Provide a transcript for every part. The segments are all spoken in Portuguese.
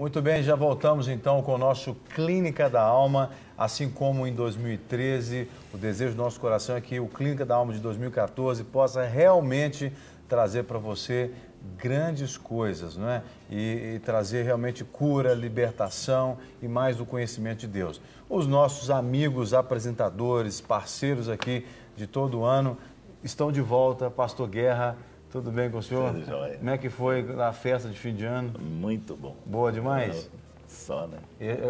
Muito bem, já voltamos então com o nosso Clínica da Alma, assim como em 2013, o desejo do nosso coração é que o Clínica da Alma de 2014 possa realmente trazer para você grandes coisas, não é? E trazer realmente cura, libertação e mais do conhecimento de Deus. Os nossos amigos, apresentadores, parceiros aqui de todo ano estão de volta. Pastor Guerra, tudo bem com o senhor? Tudo jóia. Como é que foi a festa de fim de ano? Muito bom. Boa demais? Só, né?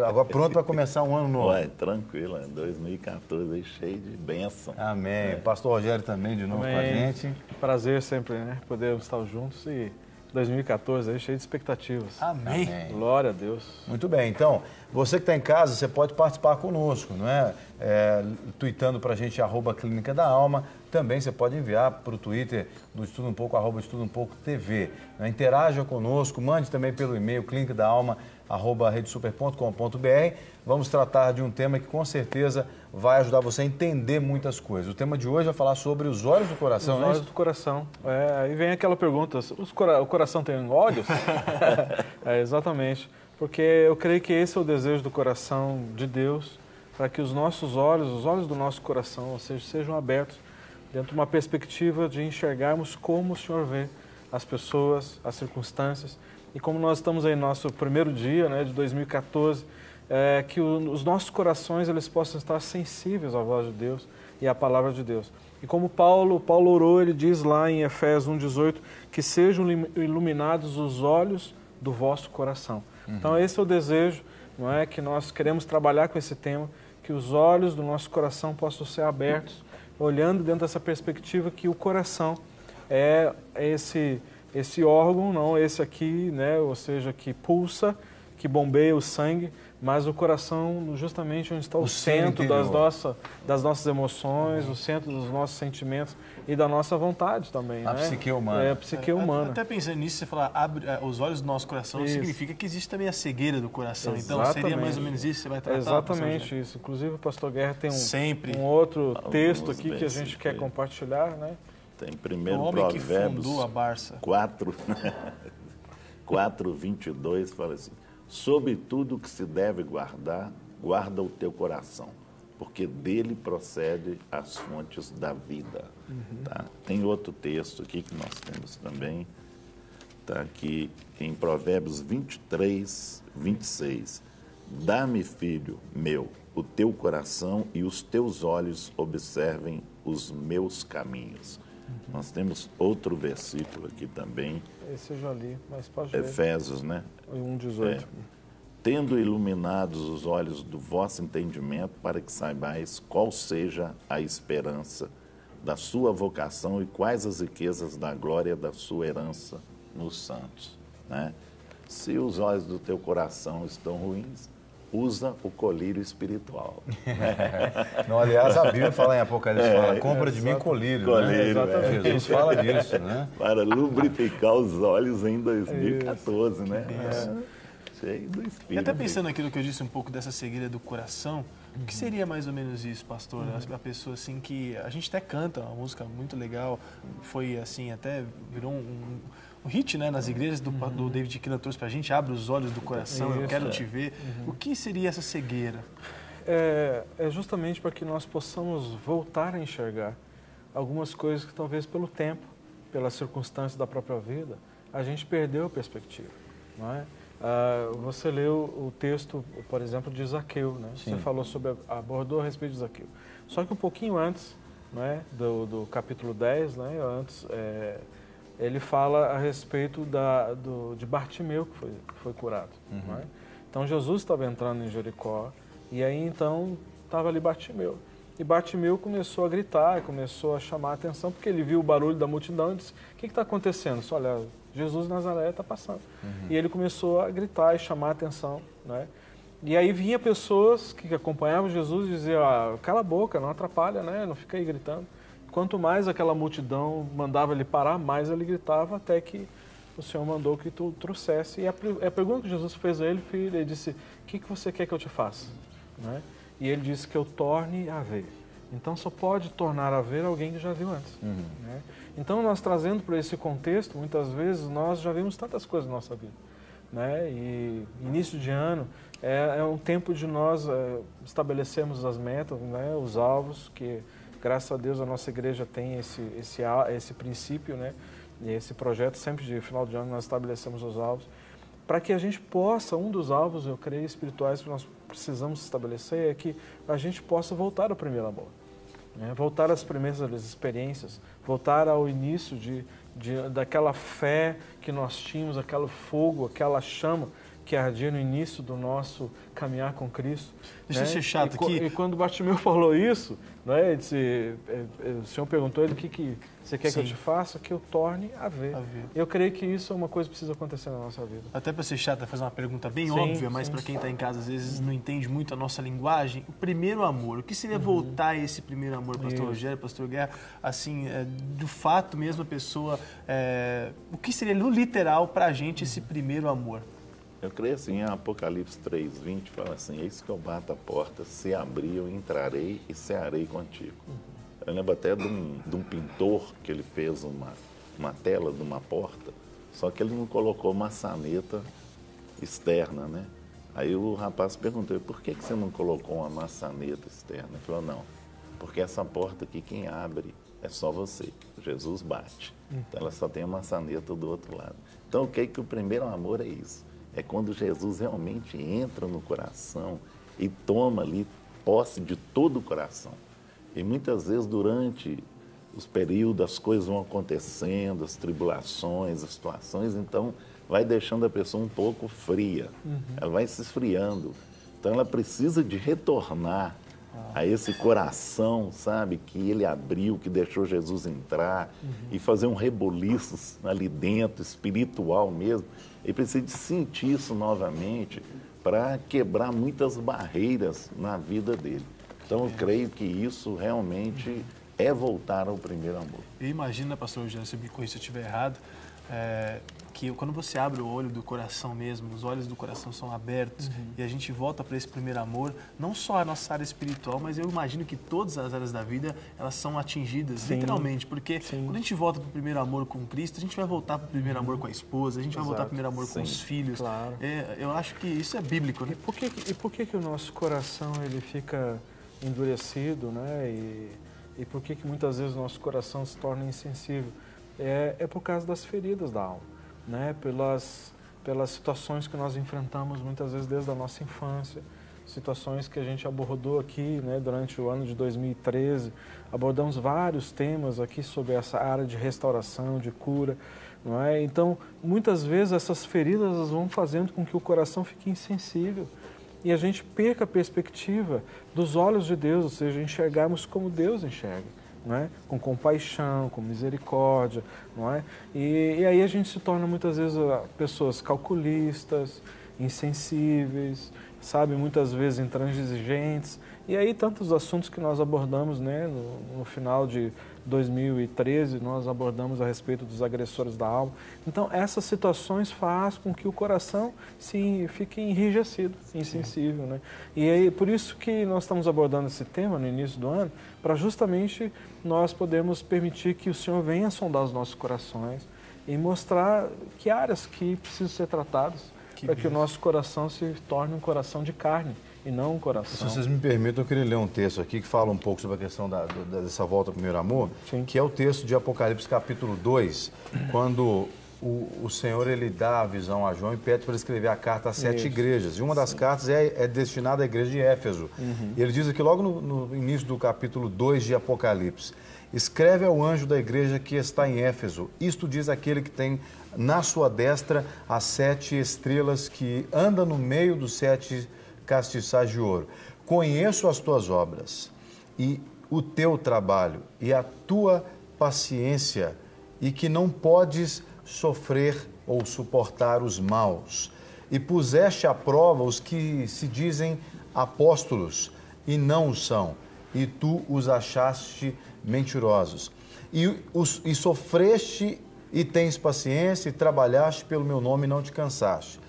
Agora pronto para começar um ano novo. Ué, tranquilo, 2014 aí cheio de bênção. Amém. Pastor Rogério também de novo com a gente. Prazer sempre, né? Podermos estar juntos e 2014 aí cheio de expectativas. Amém. Glória a Deus. Muito bem, então, você que está em casa, você pode participar conosco, não é? Tuitando para a gente, @Clínica da Alma. Também você pode enviar para o Twitter do Estuda Um Pouco, @Estuda Um Pouco TV. Né? Interaja conosco, mande também pelo e-mail, clinicadaalma@redesuper.com.br. Vamos tratar de um tema que com certeza vai ajudar você a entender muitas coisas. O tema de hoje vai falar sobre os olhos do coração, Os não é olhos isso? do coração. Aí vem aquela pergunta, o coração tem olhos? Exatamente. Porque eu creio que esse é o desejo do coração de Deus, para que os nossos olhos, os olhos do nosso coração, ou seja, sejam abertos dentro de uma perspectiva de enxergarmos como o Senhor vê as pessoas, as circunstâncias. E como nós estamos aí no nosso primeiro dia, né, de 2014, que os nossos corações eles possam estar sensíveis à voz de Deus e à palavra de Deus. E como Paulo orou, ele diz lá em Efésios 1:18, que sejam iluminados os olhos do vosso coração. Então esse é o desejo, não é, que nós queremos trabalhar com esse tema, que os olhos do nosso coração possam ser abertos, olhando dentro dessa perspectiva que o coração é esse órgão, não esse aqui, né, ou seja, que pulsa, que bombeia o sangue, mas o coração justamente onde está o centro das nossas emoções, o centro dos nossos sentimentos e da nossa vontade também. A né? psique humana. É a psique humana. Até pensando nisso, você falar abre os olhos do nosso coração, Isso. significa que existe também a cegueira do coração. Então Exatamente. seria mais ou menos isso que você vai tratar? Exatamente isso. Inclusive o pastor Guerra tem Sempre. um outro Alguns texto aqui que a gente versículos quer aí. compartilhar, né? Tem O primeiro homem que Provérbios fundou a Barça. 4:22 fala assim: sobre tudo que se deve guardar, guarda o teu coração, porque dele procede as fontes da vida. Tá? Tem outro texto aqui que nós temos também, tá aqui em Provérbios 23:26. Dá-me, filho meu, o teu coração e os teus olhos observem os meus caminhos. Nós temos outro versículo aqui também, Esse eu já li, mas pode ler. Efésios, né? 1:18. Tendo iluminados os olhos do vosso entendimento, para que saibais qual seja a esperança da sua vocação e quais as riquezas da glória da sua herança nos santos. Né? Se os olhos do teu coração estão ruins, usa o colírio espiritual. Não, aliás, a Bíblia fala em Apocalipse, fala, compra de mim colírio, né? Colírio, Jesus fala disso, né? Para lubrificar os olhos em 2014, né? Cheio do Espírito. E até pensando naquilo que eu disse um pouco dessa cegueira do coração, o que seria mais ou menos isso, pastor? A pessoa assim que... A gente até canta uma música muito legal, foi assim, até virou um hit, né, nas igrejas do David Keelan trouxe pra gente, abre os olhos do coração, eu quero te ver. O que seria essa cegueira? É justamente para que nós possamos voltar a enxergar algumas coisas que talvez pelo tempo, pelas circunstâncias da própria vida, a gente perdeu a perspectiva, não é? Você leu o texto, por exemplo, de Zaqueu, né? Você falou abordou a respeito de Zaqueu. Só que um pouquinho antes, né, do capítulo 10, né, ele fala a respeito de Bartimeu, que foi curado. Não é? Então Jesus estava entrando em Jericó e aí então estava ali Bartimeu. E Bartimeu começou a gritar, começou a chamar a atenção, porque ele viu o barulho da multidão e disse: o que está acontecendo? Disse, olha, Jesus de Nazaré está passando. E ele começou a gritar e chamar a atenção. Né? E aí vinha pessoas que acompanhavam Jesus e diziam: cala a boca, não atrapalha, né? Não fica aí gritando. Quanto mais aquela multidão mandava ele parar, mais ele gritava, até que o Senhor mandou que tu trouxesse. E a pergunta que Jesus fez a ele, filho, ele disse: o que você quer que eu te faça? Né? E ele disse que eu torne a ver. Então só pode tornar a ver alguém que já viu antes. Né? Então nós trazendo para esse contexto, muitas vezes nós já vimos tantas coisas na nossa vida. né? E início de ano é um tempo de nós estabelecermos as metas, né? Os alvos, que graças a Deus a nossa igreja tem esse princípio, né? E esse projeto, sempre de final de ano nós estabelecemos os alvos, para que a gente possa, um dos alvos, eu creio, espirituais que nós precisamos estabelecer é que a gente possa voltar ao primeiro amor, né? Voltar às primeiras experiências, voltar ao início daquela fé que nós tínhamos, aquele fogo, aquela chama que ardia no início do nosso caminhar com Cristo. Deixa eu ser chato aqui. E quando o Bartimeu falou isso, né, ele disse, o Senhor perguntou ele, o que você quer que eu te faça? Que eu torne a ver. Eu creio que isso é uma coisa que precisa acontecer na nossa vida. Até para ser chato, fazer uma pergunta bem óbvia, mas para quem está em casa às vezes não entende muito a nossa linguagem, o primeiro amor, o que seria voltar a esse primeiro amor, pastor Rogério, pastor Guerra, assim, do fato mesmo a pessoa, o que seria no literal para a gente esse primeiro amor? Eu creio assim, em Apocalipse 3:20 fala assim: eis que eu bato a porta, se abrir eu entrarei e cearei contigo. Eu lembro até de um pintor que ele fez uma tela de uma porta, só que ele não colocou maçaneta externa, né? Aí o rapaz perguntou: por que você não colocou uma maçaneta externa? Ele falou: não, porque essa porta aqui quem abre é só você, Jesus bate. Então ela só tem a maçaneta do outro lado. Então eu creio que o primeiro amor é isso. É quando Jesus realmente entra no coração e toma ali posse de todo o coração. E muitas vezes durante os períodos as coisas vão acontecendo, as tribulações, as situações, então vai deixando a pessoa um pouco fria. Ela vai se esfriando. Então ela precisa de retornar a esse coração, sabe, que ele abriu, que deixou Jesus entrar e fazer um reboliço ali dentro, espiritual mesmo. Ele precisa de sentir isso novamente para quebrar muitas barreiras na vida dele. Então eu creio que isso realmente é voltar ao primeiro amor. E imagina, pastor Rogério, se me corrija se eu estiver errado, que quando você abre o olho do coração mesmo, os olhos do coração são abertos e a gente volta para esse primeiro amor, não só a nossa área espiritual, mas eu imagino que todas as áreas da vida, elas são atingidas, literalmente, porque quando a gente volta para o primeiro amor com Cristo, a gente vai voltar para o primeiro amor com a esposa, a gente vai voltar para o primeiro amor com os filhos. Claro. Eu acho que isso é bíblico, né? E por que o nosso coração ele fica endurecido, né? E por que muitas vezes o nosso coração se torna insensível? É por causa das feridas da alma, né? Pelas situações que nós enfrentamos muitas vezes desde a nossa infância, situações que a gente abordou aqui, né, durante o ano de 2013, abordamos vários temas aqui sobre essa área de restauração, de cura, não é? Então, muitas vezes essas feridas vão fazendo com que o coração fique insensível e a gente perca a perspectiva dos olhos de Deus, ou seja, enxergarmos como Deus enxerga. Não é? Com compaixão, com misericórdia, não é? E aí a gente se torna muitas vezes pessoas calculistas, insensíveis, sabe, muitas vezes intransigentes. E aí tantos assuntos que nós abordamos, né, no final de 2013, nós abordamos a respeito dos agressores da alma. Então essas situações fazem com que o coração fique enrijecido, insensível, né? E aí por isso que nós estamos abordando esse tema no início do ano, para justamente nós podermos permitir que o Senhor venha sondar os nossos corações e mostrar que áreas que precisam ser tratadas para que o nosso coração se torne um coração de carne e não um coração. Se vocês me permitem, eu queria ler um texto aqui que fala um pouco sobre a questão dessa volta ao primeiro amor, que é o texto de Apocalipse capítulo 2, quando o Senhor ele dá a visão a João e pede para ele escrever a carta às 7 igrejas. E uma das cartas é destinada à igreja de Éfeso. E ele diz aqui logo no início do capítulo 2 de Apocalipse: escreve ao anjo da igreja que está em Éfeso, isto diz aquele que tem na sua destra as 7 estrelas, que anda no meio dos 7 castiçais de ouro. Conheço as tuas obras e o teu trabalho e a tua paciência, e que não podes sofrer ou suportar os maus, e puseste à prova os que se dizem apóstolos e não o são, e tu os achaste mentirosos, e sofreste e tens paciência, e trabalhaste pelo meu nome e não te cansaste.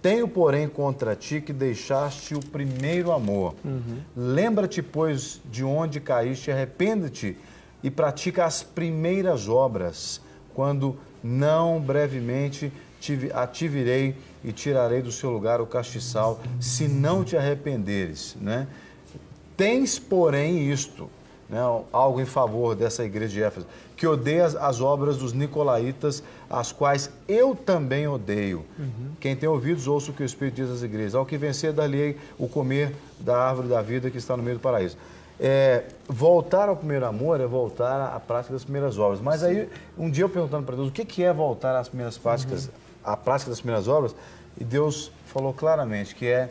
Tenho, porém, contra ti que deixaste o primeiro amor. Lembra-te, pois, de onde caíste, arrepende-te e pratica as primeiras obras, quando não brevemente te virei e tirarei do seu lugar o castiçal, se não te arrependeres, né? Tens, porém, isto, né, algo em favor dessa igreja de Éfeso, que odeia as obras dos nicolaítas, as quais eu também odeio. Quem tem ouvidos, ouça o que o Espírito diz às igrejas. Ao que vencer, dar-lhe o comer da árvore da vida que está no meio do paraíso. Voltar ao primeiro amor é voltar à prática das primeiras obras. Mas aí, um dia eu perguntando para Deus, o que é voltar às primeiras práticas, à prática das primeiras obras? E Deus falou claramente que é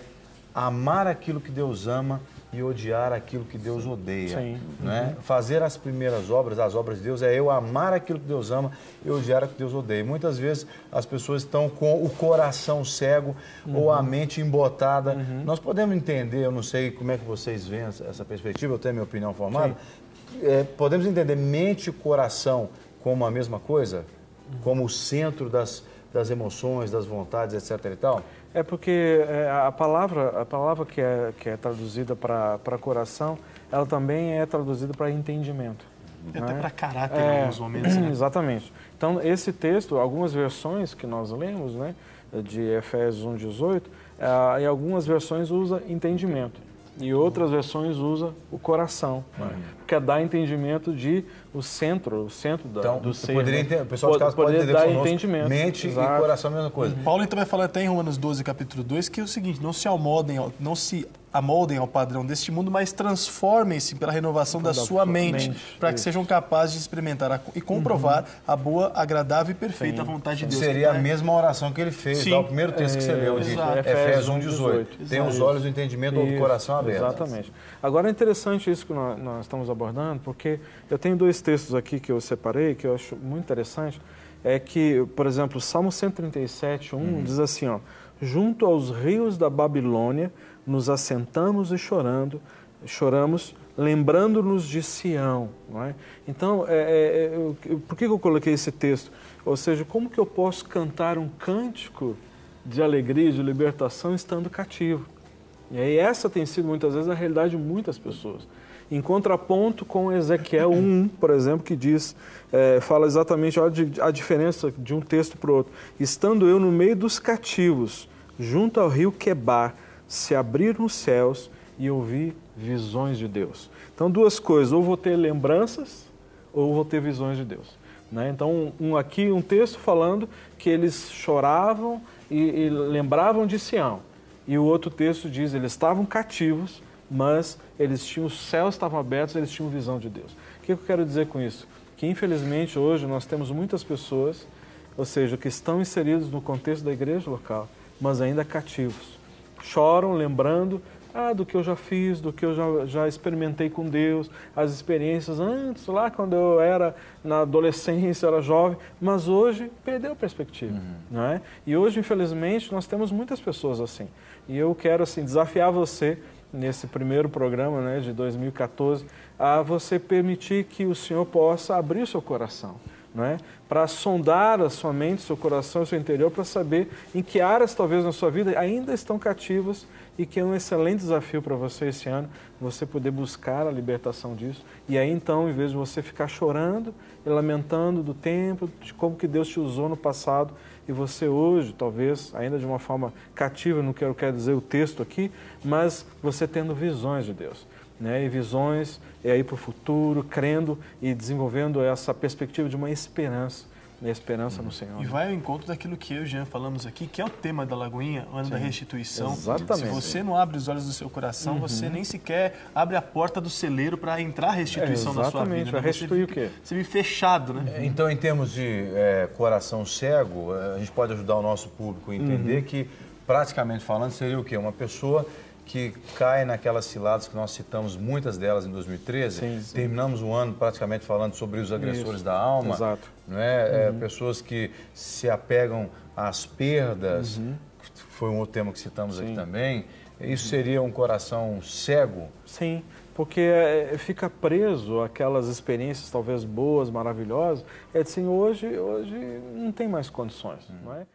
amar aquilo que Deus ama e odiar aquilo que Deus odeia. Sim. Né? Fazer as primeiras obras, as obras de Deus, é eu amar aquilo que Deus ama e odiar aquilo que Deus odeia. Muitas vezes as pessoas estão com o coração cego ou a mente embotada. Nós podemos entender, eu não sei como é que vocês veem essa perspectiva, eu tenho a minha opinião formada, podemos entender mente e coração como a mesma coisa? Como o centro das emoções, das vontades, etc. e tal? É porque a palavra que é traduzida para coração, ela também é traduzida para entendimento. Até para caráter em alguns momentos, né? Exatamente. Então, esse texto, algumas versões que nós lemos, né, de Efésios 1:18, em algumas versões usa entendimento. E outras versões usa o coração, que dá entendimento de o centro do ser. O pessoal de casa pode entender dar conosco, entendimento. mente e coração é a mesma coisa. Paulo então vai falar até em Romanos 12, capítulo 2, que é o seguinte: não se amoldem ao padrão deste mundo, mas transformem-se pela renovação da sua mente, para que sejam capazes de experimentar e comprovar a boa, agradável e perfeita vontade de Deus. Seria a mesma oração que ele fez, o primeiro texto que você leu, de Efésios 1:18. Tem os olhos do entendimento ou do coração aberto. Exatamente. Agora é interessante isso que nós estamos abordando, porque eu tenho dois textos aqui que eu separei, que eu acho muito interessante, é que, por exemplo, Salmo 137:1 diz assim, ó: junto aos rios da Babilônia nos assentamos e choramos, lembrando-nos de Sião. Não é? Então, por que eu coloquei esse texto? Ou seja, como que eu posso cantar um cântico de alegria, de libertação, estando cativo? E aí essa tem sido muitas vezes a realidade de muitas pessoas. Em contraponto com Ezequiel 1, por exemplo, que diz, fala exatamente a diferença de um texto para o outro. Estando eu no meio dos cativos, junto ao rio Quebar, se abriram os céus e eu vi visões de Deus. Então, duas coisas: ou vou ter lembranças, ou vou ter visões de Deus. Né? Então, aqui um texto falando que eles choravam e lembravam de Sião. E o outro texto diz, eles estavam cativos, mas os céus estavam abertos, eles tinham visão de Deus. O que eu quero dizer com isso? Que infelizmente hoje nós temos muitas pessoas, ou seja, que estão inseridos no contexto da igreja local, mas ainda cativos. Choram lembrando do que eu já fiz, do que eu já experimentei com Deus, as experiências antes, lá quando eu era na adolescência, era jovem, mas hoje perdeu a perspectiva. Não é? E hoje, infelizmente, nós temos muitas pessoas assim. E eu quero assim, desafiar você, nesse primeiro programa, né, de 2014, a você permitir que o Senhor possa abrir o seu coração, não é? Para sondar a sua mente, seu coração, o seu interior, para saber em que áreas talvez na sua vida ainda estão cativas e que é um excelente desafio para você esse ano, você poder buscar a libertação disso. E aí então, em vez de você ficar chorando e lamentando do tempo, de como que Deus te usou no passado, e você hoje, talvez, ainda de uma forma cativa, não quero dizer o texto aqui, mas você tendo visões de Deus. Né, e visões aí para o futuro, crendo e desenvolvendo essa perspectiva de uma esperança, esperança no Senhor. E vai ao encontro daquilo que eu e o Jean falamos aqui, que é o tema da Lagoinha, o ano da restituição. Exatamente. Se você não abre os olhos do seu coração, você nem sequer abre a porta do celeiro para entrar a restituição na sua vida. Exatamente, vai restituir o quê? Você vive fechado, né? Então, em termos de coração cego, a gente pode ajudar o nosso público a entender que, praticamente falando, seria o quê? Uma pessoa que cai naquelas ciladas que nós citamos, muitas delas em 2013. Sim. Terminamos o ano praticamente falando sobre os agressores da alma. Exato. Não é? Pessoas que se apegam às perdas, foi um outro tema que citamos aqui também. Isso seria um coração cego? Sim, porque fica preso àquelas experiências talvez boas, maravilhosas. É assim, hoje não tem mais condições, não é?